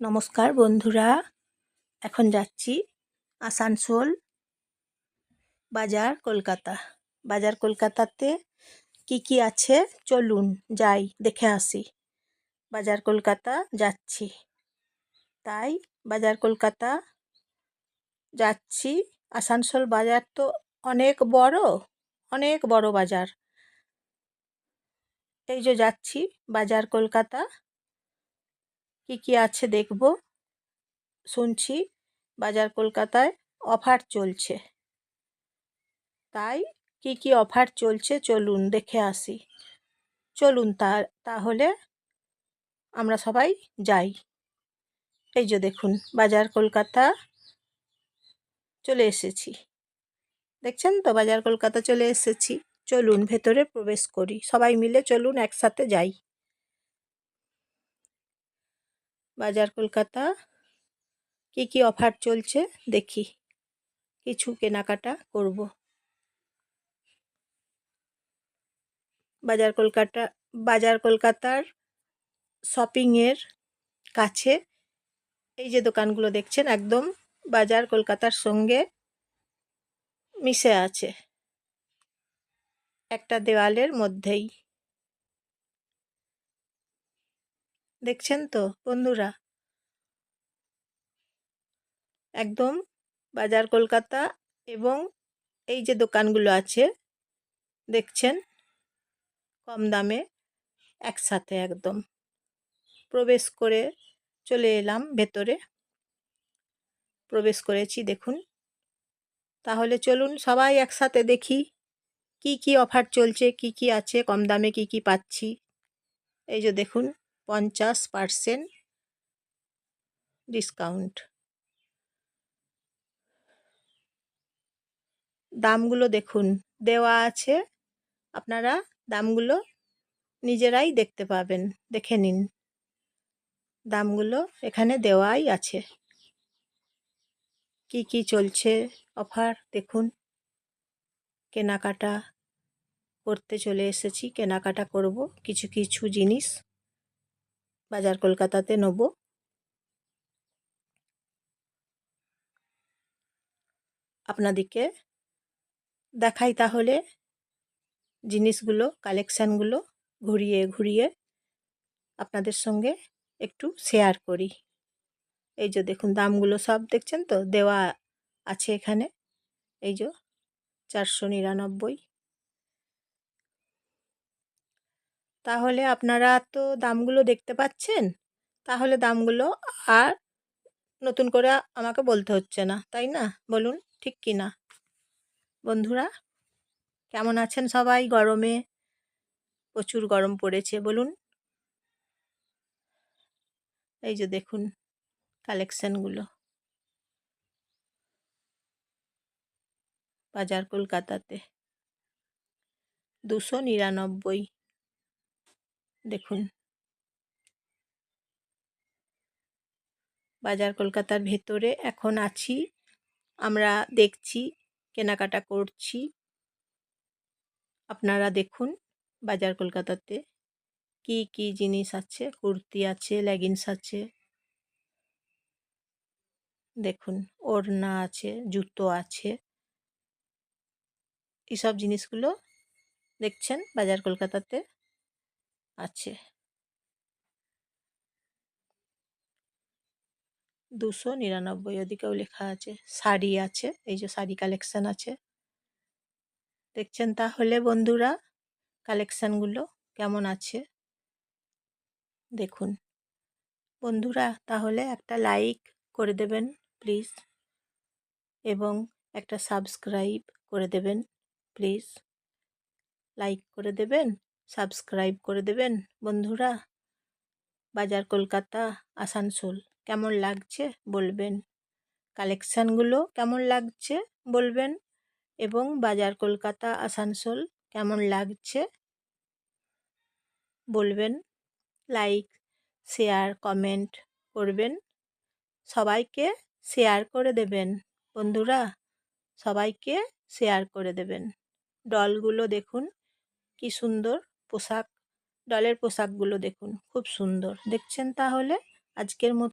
নমস্কার বন্ধুরা, এখন যাচ্ছি আসানসোল বাজার কলকাতা। বাজার কলকাতাতে কি আছে চলুন যাই দেখে আসি। বাজার কলকাতা যাচ্ছি, তাই বাজার কলকাতা যাচ্ছি। আসানসোল বাজার তো অনেক বড় বাজার। এই যে যাচ্ছি বাজার কলকাতা, কি আছে দেখব। শুনছি বাজার কলকাতায় অফার চলছে, তাই কি অফার চলছে চলুন দেখে আসি। চলুন তাহলে আমরা সবাই যাই। এই যে দেখুন বাজার কলকাতা চলে এসেছি, দেখছেন তো বাজার কলকাতা চলে এসেছি। চলুন ভেতরে প্রবেশ করি, সবাই মিলে চলুন একসাথে যাই। বাজার কলকাতা কি অফার চলছে দেখি, কিছু কেনাকাটা করব। বাজার কলকাতার শপিংয়ের কাছে এই যে দোকানগুলো দেখছেন, একদম বাজার কলকাতার সঙ্গে মিশে আছে, একটা দেওয়ালের মধ্যেই। দেখছেন তো বন্ধুরা, একদম বাজার কলকাতা এবং এই যে দোকানগুলো আছে দেখছেন, কম দামে একসাথে একদম। প্রবেশ করে চলে এলাম ভেতরে, প্রবেশ করেছি দেখুন। তাহলে চলুন সবাই একসাথে দেখি কি অফার চলছে, কি আছে কম দামে, কি পাচ্ছি। এই যে দেখুন 50% ডিসকাউন্ট। দামগুলো দেখুন দেওয়া আছে, আপনারা দামগুলো নিজেরাই দেখতে পাবেন, দেখে নিন। দামগুলো এখানে দেওয়াই আছে, কি চলছে অফার দেখুন। কেনাকাটা করতে চলে এসেছি, কেনাকাটা করব, কিছু জিনিস বাজার কলকাতাতে নেব। আপনাদেরকে দেখাই তাহলে জিনিসগুলো, কালেকশানগুলো ঘুরিয়ে আপনাদের সঙ্গে একটু শেয়ার করি। এই যে দেখুন দামগুলো সব দেখছেন তো দেওয়া আছে এখানে। এই যে 499। তাহলে আপনারা তো দামগুলো দেখতে পাচ্ছেন, তাহলে দামগুলো আর নতুন করে আমাকে বলতে হচ্ছে না, তাই না? বলুন ঠিক কি না বন্ধুরা? কেমন আছেন সবাই? গরমে প্রচুর গরম পড়েছে বলুন। এই যে দেখুন কালেকশানগুলো বাজার কলকাতাতে 299। দেখুন বাজার কলকাতার ভেতরে এখন আছি আমরা, দেখছি, কেনাকাটা করছি। আপনারা দেখুন বাজার কলকাতাতে কি জিনিস আছে। কুর্তি আছে, লেগিংস আছে, দেখুন ওড়না আছে, জুতো আছে। এইসব জিনিসগুলো দেখছেন বাজার কলকাতাতে আছে। 299, ওদিকেও লেখা আছে। শাড়ি আছে, এই যে শাড়ি কালেকশান আছে। দেখছেন তাহলে বন্ধুরা কালেকশানগুলো কেমন আছে দেখুন। বন্ধুরা তাহলে একটা লাইক করে দেবেন প্লিজ, এবং একটা সাবস্ক্রাইব করে দেবেন প্লিজ। লাইক করে দেবেন, সাবস্ক্রাইব করে দেবেন বন্ধুরা। বাজার কলকাতা আসানসোল কেমন লাগছে বলবেন, কালেকশানগুলো কেমন লাগছে বলবেন, এবং বাজার কলকাতা আসানসোল কেমন লাগছে বলবেন। লাইক, শেয়ার, কমেন্ট করবেন, সবাইকে শেয়ার করে দেবেন বন্ধুরা, সবাইকে শেয়ার করে দেবেন। ডলগুলো দেখুন কি সুন্দর পোশাক, ডলের পোশাকগুলো দেখুন খুব সুন্দর। দেখছেন তাহলে আজকের মতো